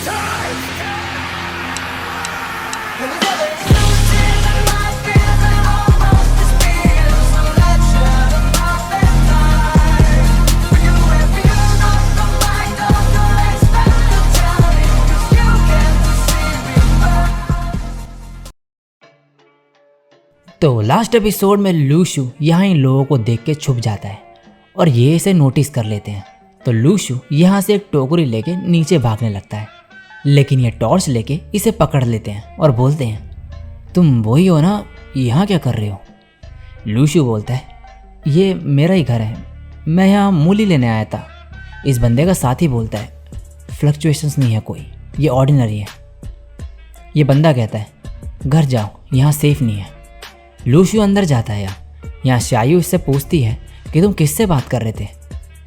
तो last episode में लूशु यहाँ इन लोगों को देख के छुप जाता है और ये इसे नोटिस कर लेते हैं। तो लूशु यहाँ से एक टोकरी लेके नीचे भागने लगता है, लेकिन ये टॉर्च लेके इसे पकड़ लेते हैं और बोलते हैं, तुम वही हो ना, यहाँ क्या कर रहे हो? लूशु बोलता है, ये मेरा ही घर है, मैं यहाँ मूली लेने आया था। इस बंदे का साथी बोलता है, फ्लक्चुएशंस नहीं है कोई, ये ऑर्डिनरी है। ये बंदा कहता है, घर जाओ, यहाँ सेफ नहीं है। लूशु अंदर जाता है। यहाँ शायू इससे पूछती है कि तुम किससे बात कर रहे थे?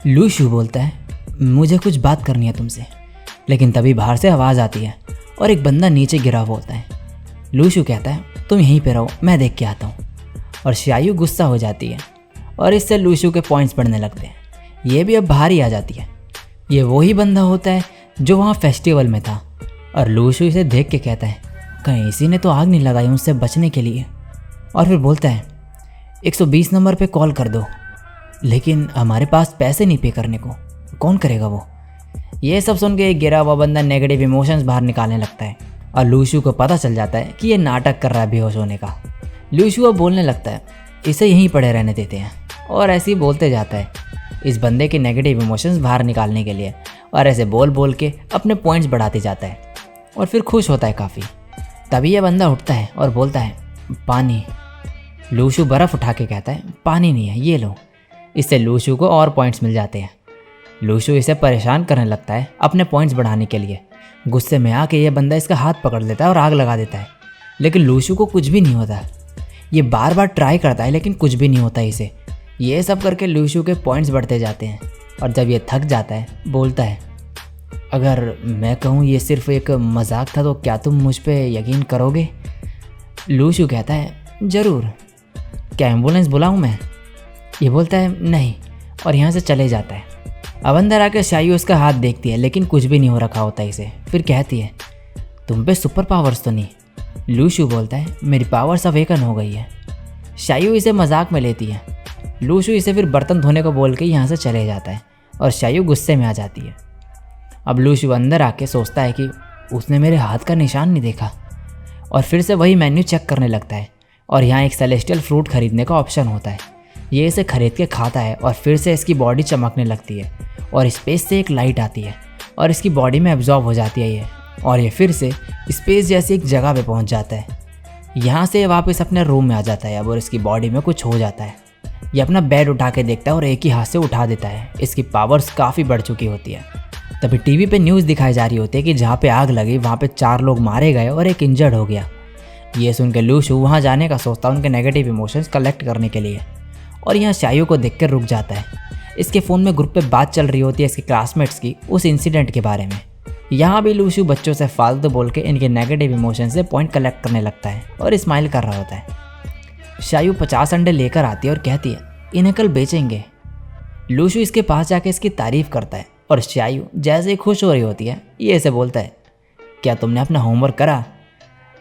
लूशु बोलता है, मुझे कुछ बात करनी है तुमसे। लेकिन तभी बाहर से आवाज़ आती है और एक बंदा नीचे गिरा हुआ होता है। लूशु कहता है, तुम यहीं पे रहो, मैं देख के आता हूँ। और शायू गुस्सा हो जाती है और इससे लूशु के पॉइंट्स बढ़ने लगते हैं। ये भी अब बाहर ही आ जाती है। ये वही बंदा होता है जो वहाँ फेस्टिवल में था। और लूशु इसे देख के कहता है, कहीं इसी ने तो आग नहीं लगाई उससे बचने के लिए। और फिर बोलता है, 120 नंबर पे कॉल कर दो, लेकिन हमारे पास पैसे नहीं पे करने को, कौन करेगा वो? ये सब सुन के एक गिरा हुआ बंदा नेगेटिव इमोशंस बाहर निकालने लगता है और लूशु को पता चल जाता है कि ये नाटक कर रहा है बेहोश होने का। लूशु अब बोलने लगता है, इसे यहीं पड़े रहने देते हैं। और ऐसे ही बोलते जाता है इस बंदे के नेगेटिव इमोशंस बाहर निकालने के लिए, और ऐसे बोल बोल के अपने पॉइंट्स बढ़ाते जाता है और फिर खुश होता है काफ़ी। तभी यह बंदा उठता है और बोलता है, पानी। लूशु बर्फ़ उठा के कहता है, पानी नहीं है, ये लो। इससे लूशु को और पॉइंट्स मिल जाते हैं। लूशु इसे परेशान करने लगता है अपने पॉइंट्स बढ़ाने के लिए। गुस्से में आके ये बंदा इसका हाथ पकड़ लेता है और आग लगा देता है, लेकिन लूशु को कुछ भी नहीं होता। ये बार बार ट्राई करता है लेकिन कुछ भी नहीं होता इसे। ये सब करके लूशु के पॉइंट्स बढ़ते जाते हैं और जब ये थक जाता है बोलता है, अगर मैं कहूँ ये सिर्फ एक मजाक था तो क्या तुम मुझ पर यकीन करोगे? लूशु कहता है, ज़रूर। क्या एम्बुलेंस बुलाऊं मैं? ये बोलता है, नहीं, और यहाँ से चले जाता है। अब अंदर आकर शायू उसका हाथ देखती है लेकिन कुछ भी नहीं हो रखा होता इसे। फिर कहती है, तुम पे सुपर पावर्स तो नहीं? लूशु बोलता है, मेरी पावर्स अवेकन हो गई है। शायू इसे मजाक में लेती है। लूशु इसे फिर बर्तन धोने को बोल के यहाँ से चले जाता है और शायू गुस्से में आ जाती है। अब लूशु अंदर आके सोचता है कि उसने मेरे हाथ का निशान नहीं देखा, और फिर से वही मेन्यू चेक करने लगता है। और यहाँ एक सेलेस्टियल फ्रूट खरीदने का ऑप्शन होता है। ये इसे खरीद के खाता है और फिर से इसकी बॉडी चमकने लगती है और स्पेस से एक लाइट आती है और इसकी बॉडी में एब्जॉर्ब हो जाती है ये, और ये फिर से स्पेस जैसी एक जगह पे पहुँच जाता है। यहाँ से वापस अपने रूम में आ जाता है अब, और इसकी बॉडी में कुछ हो जाता है। ये अपना बेड उठा के देखता है और एक ही हाथ से उठा देता है। इसकी पावर्स काफ़ी बढ़ चुकी होती है। तभी टीवी पे न्यूज़ दिखाई जा रही होती है कि जहाँ पे आग लगी वहाँ पे 4 लोग मारे गए और एक इंजर्ड हो गया। ये सुन के लूशु वहाँ जाने का सोचता है उनके नेगेटिव इमोशंस कलेक्ट करने के लिए, और यहाँ शायू को देख कर रुक जाता है। इसके फ़ोन में ग्रुप पे बात चल रही होती है इसके क्लासमेट्स की उस इंसिडेंट के बारे में। यहाँ भी लूशु बच्चों से फालतू बोल के इनके नेगेटिव इमोशन से पॉइंट कलेक्ट करने लगता है और स्माइल कर रहा होता है। शायू 50 अंडे लेकर आती है और कहती है, इन्हें कल बेचेंगे। लूशु इसके पास जाके इसकी तारीफ़ करता है और शायू जैसे ही खुश हो रही होती है ये इसे बोलता है, क्या तुमने अपना होमवर्क करा?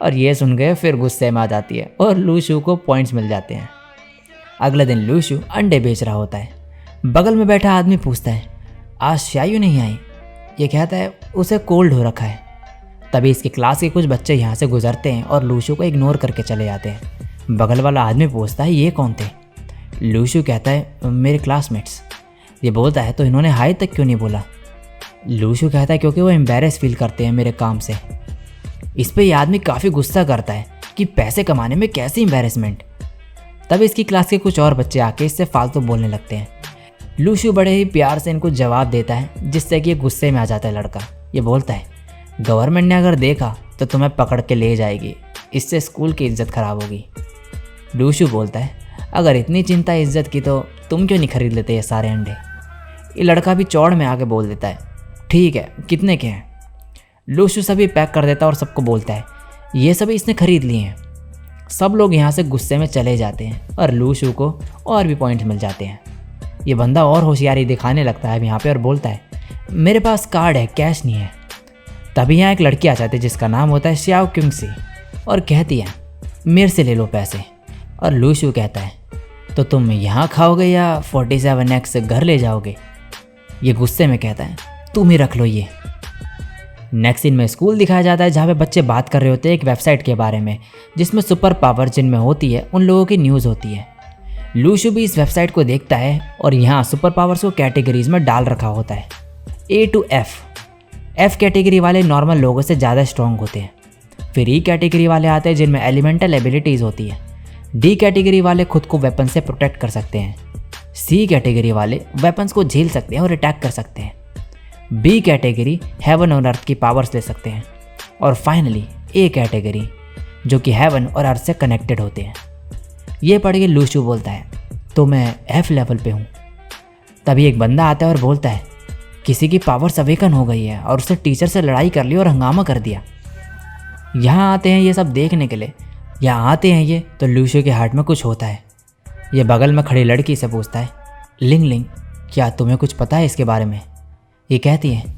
और ये सुन गए फिर गुस्से में आ जाती है और लूशु को पॉइंट्स मिल जाते हैं। अगले दिन लूशु अंडे बेच रहा होता है। बगल में बैठा आदमी पूछता है, आज शायू नहीं आई? ये कहता है उसे कोल्ड हो रखा है। तभी इसकी क्लास के कुछ बच्चे यहाँ से गुजरते हैं और लूशु को इग्नोर करके चले जाते हैं। बगल वाला आदमी पूछता है, ये कौन थे? लूशु कहता है, मेरे क्लासमेट्स। ये बोलता है, तो इन्होंने हाय तक क्यों नहीं बोला? लूशु कहता है, क्योंकि वो एम्बेरस फील करते हैं मेरे काम से। इस पे ये आदमी काफ़ी गुस्सा करता है कि पैसे कमाने में कैसी एम्बेरसमेंट। तब इसकी क्लास के कुछ और बच्चे आके इससे फालतू बोलने लगते हैं। लूशु बड़े ही प्यार से इनको जवाब देता है जिससे कि ये गुस्से में आ जाता है लड़का। ये बोलता है, गवर्नमेंट ने अगर देखा तो तुम्हें पकड़ के ले जाएगी, इससे स्कूल की इज्जत खराब होगी। लूशु बोलता है, अगर इतनी चिंता है इज्जत की तो तुम क्यों नहीं खरीद लेते ये सारे अंडे? ये लड़का भी चौड़ में आके बोल देता है, ठीक है, कितने के हैं? लूशु सभी पैक कर देता है और सबको बोलता है, ये सभी इसने खरीद लिए हैं। सब लोग यहाँ से गुस्से में चले जाते हैं और लूशु को और भी पॉइंट मिल जाते हैं। ये बंदा और होशियारी दिखाने लगता है यहाँ पे और बोलता है, मेरे पास कार्ड है, कैश नहीं है। तभी यहाँ एक लड़की आ जाती है जिसका नाम होता है श्याओ क्यूंगसी और कहती है मेरे से ले लो पैसे। और लूशू कहता है तो तुम यहाँ खाओगे या 47X घर ले जाओगे। ये गुस्से में कहता है तुम ही रख लो ये। नेक्स्ट सीन में स्कूल दिखाया जाता है जहाँ पे बच्चे बात कर रहे होते हैं एक वेबसाइट के बारे में जिसमें सुपर पावर जिनमें होती है उन लोगों की न्यूज़ होती है। लूशू भी इस वेबसाइट को देखता है और यहाँ सुपर पावर्स को कैटेगरीज में डाल रखा होता है A to F। F category वाले नॉर्मल लोगों से ज़्यादा स्ट्रॉन्ग होते हैं। फिर E कैटेगरी वाले आते हैं जिनमें एलिमेंटल एबिलिटीज़ होती है। D कैटेगरी वाले खुद को वेपन से प्रोटेक्ट कर सकते हैं। C कैटेगरी वाले वेपन्स को झेल सकते हैं और अटैक कर सकते हैं। B कैटेगरी हेवन और अर्थ की पावर्स ले सकते हैं। और फाइनली A कैटेगरी जो कि हेवन और अर्थ से कनेक्टेड होते हैं। ये पढ़ के लूशू बोलता है तो मैं F लेवल पे हूँ। तभी एक बंदा आता है और बोलता है किसी की पावर्स अवेकन हो गई है और उसने टीचर से लड़ाई कर ली और हंगामा कर दिया। यहाँ आते हैं ये सब देखने के लिए। यहाँ आते हैं ये तो लूशू के हार्ट में कुछ होता है। ये बगल में खड़ी लड़की से पूछता है लिंग लिंग क्या तुम्हें कुछ पता है इसके बारे में। ये कहती है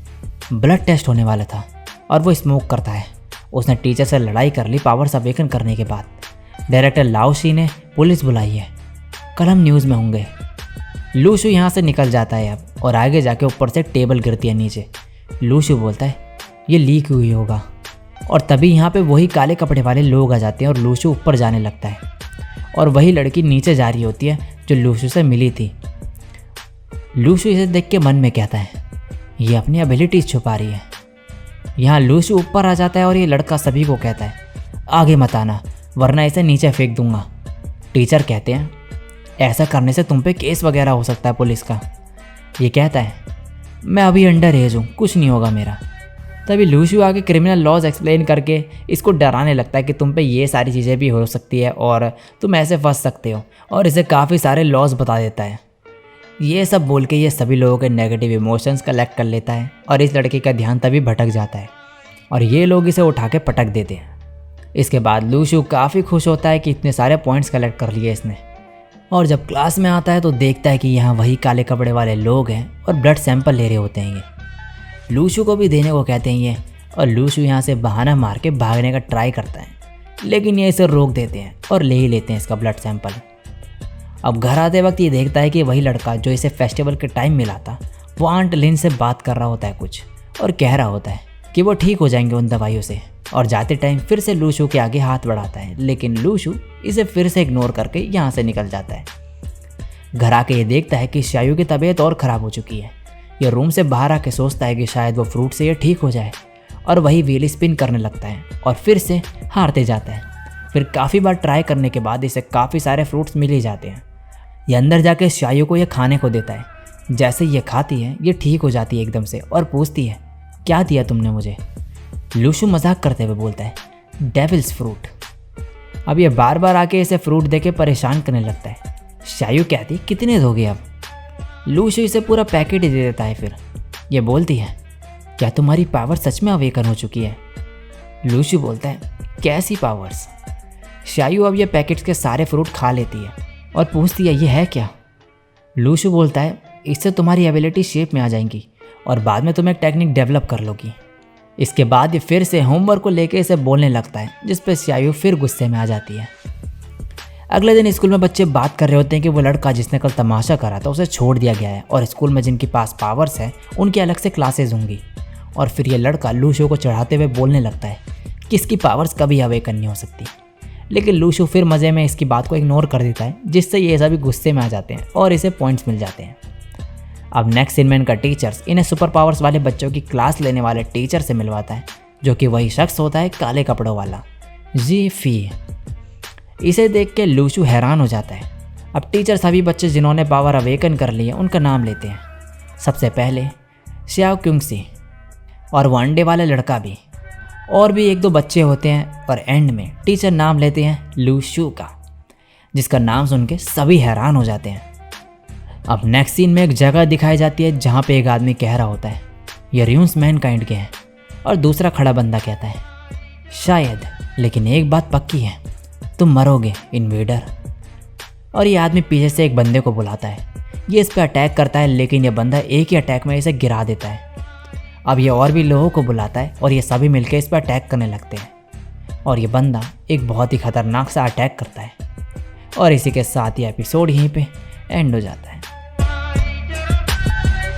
ब्लड टेस्ट होने वाला था और वो स्मोक करता है। उसने टीचर से लड़ाई कर ली पावर्स अवेकन करने के बाद। डायरेक्टर लाओशी ने पुलिस बुलाई है, कल हम न्यूज़ में होंगे। लूशू यहाँ से निकल जाता है अब और आगे जाके ऊपर से टेबल गिरती है नीचे। लूशू बोलता है ये लीक हुई होगा। और तभी यहाँ पे वही काले कपड़े वाले लोग आ जाते हैं और लूशू ऊपर जाने लगता है और वही लड़की नीचे जा रही होती है जो लूशू से मिली थी। लूशू इसे देख के मन में कहता है ये अपनी एबिलिटीज छुपा रही है। यहाँ लूशू ऊपर आ जाता है और ये लड़का सभी को कहता है आगे मत आना वरना इसे नीचे फेंक दूंगा। टीचर कहते हैं ऐसा करने से तुम पे केस वगैरह हो सकता है पुलिस का। ये कहता है मैं अभी अंडर एज हूँ कुछ नहीं होगा मेरा। तभी लूशू आगे क्रिमिनल लॉज एक्सप्लेन करके इसको डराने लगता है कि तुम पे ये सारी चीज़ें भी हो सकती है और तुम ऐसे फंस सकते हो और इसे काफ़ी सारे लॉज बता देता है। ये सब बोल के ये सभी लोगों के नेगेटिव इमोशंस कलेक्ट कर लेता है और इस लड़के का ध्यान तभी भटक जाता है और ये लोग इसे उठा के पटक देते हैं। इसके बाद लूशू काफ़ी खुश होता है कि इतने सारे पॉइंट्स कलेक्ट कर लिए इसने। और जब क्लास में आता है तो देखता है कि यहाँ वही काले कपड़े वाले लोग हैं और ब्लड सैंपल ले रहे होते हैं। ये लूशू को भी देने को कहते हैं ये और लूशू यहाँ से बहाना मार के भागने का ट्राई करता है लेकिन ये इसे रोक देते हैं और ले ही लेते हैं इसका ब्लड सैंपल। अब घर आते वक्त ये देखता है कि वही लड़का जो इसे फेस्टिवल के टाइम मिला था वो आंट लिन से बात कर रहा होता है कुछ और कह रहा होता है कि वो ठीक हो जाएंगे उन दवाइयों से। और जाते टाइम फिर से लूशू के आगे हाथ बढ़ाता है लेकिन लूशू इसे फिर से इग्नोर करके यहाँ से निकल जाता है। घर आके ये देखता है कि शायू की तबीयत और ख़राब हो चुकी है। यह रूम से बाहर आके सोचता है कि शायद वो फ्रूट से ये ठीक हो जाए और वही व्हील स्पिन करने लगता है और फिर से हारते जाता है। फिर काफ़ी बार ट्राई करने के बाद इसे काफ़ी सारे फ्रूट्स मिल ही जाते हैं। ये अंदर जाके शायू को यह खाने को देता है। जैसे ये खाती है ये ठीक हो जाती है एकदम से और पूछती है क्या दिया तुमने मुझे। लूशू मजाक करते हुए बोलता है डेविल्स फ्रूट। अब ये बार बार आके इसे फ्रूट देके परेशान करने लगता है। शायू कहती कितने दोगे अब। लूशू इसे पूरा पैकेट ही दे देता है। फिर ये बोलती है क्या तुम्हारी पावर सच में अवेकन हो चुकी है। लूशू बोलता है कैसी पावर्स। शायू अब ये पैकेट्स के सारे फ्रूट खा लेती है और पूछती है ये है क्या। लूशू बोलता है इससे तुम्हारी एबिलिटी शेप में आ जाएंगी और बाद में तुम एक टेक्निक डेवलप कर लोगी। इसके बाद ये फिर से होमवर्क को लेके इसे बोलने लगता है जिस पे शायू फिर गुस्से में आ जाती है। अगले दिन स्कूल में बच्चे बात कर रहे होते हैं कि वो लड़का जिसने कल तमाशा करा था उसे छोड़ दिया गया है और स्कूल में जिनके पास पावर्स है उनकी अलग से क्लासेस होंगी। और फिर ये लड़का लूशू को चढ़ाते हुए बोलने लगता है कि इसकी पावर्स कभी अवेकन नहीं हो सकती। लेकिन लूशू फिर मज़े में इसकी बात को इग्नोर कर देता है जिससे ये सभी गुस्से में आ जाते हैं और इसे पॉइंट्स मिल जाते हैं। अब नेक्स्ट सीन में इनका टीचर्स इन्हें सुपर पावर्स वाले बच्चों की क्लास लेने वाले टीचर से मिलवाता है जो कि वही शख्स होता है काले कपड़ों वाला जी फी। इसे देख के लूशू हैरान हो जाता है। अब टीचर सभी बच्चे जिन्होंने पावर अवेकन कर ली है उनका नाम लेते हैं। सबसे पहले श्याओ क्यूंगसी और वो अंडे वाला लड़का भी और भी एक दो बच्चे होते हैं और एंड में टीचर नाम लेते हैं लूशू का जिसका नाम सुन के सभी हैरान हो जाते हैं। अब नेक्स्ट सीन में एक जगह दिखाई जाती है जहाँ पे एक आदमी कह रहा होता है ये र्यून्स मैनकाइंड के हैं और दूसरा खड़ा बंदा कहता है शायद लेकिन एक बात पक्की है तुम मरोगे इन्वेडर। और ये आदमी पीछे से एक बंदे को बुलाता है। ये इस पर अटैक करता है लेकिन ये बंदा एक ही अटैक में इसे गिरा देता है। अब ये और भी लोगों को बुलाता है और ये सभी मिलकर इस पर अटैक करने लगते हैं और ये बंदा एक बहुत ही खतरनाक सा अटैक करता है और इसी के साथ ये एपिसोड यहीं पे एंड हो जाता है।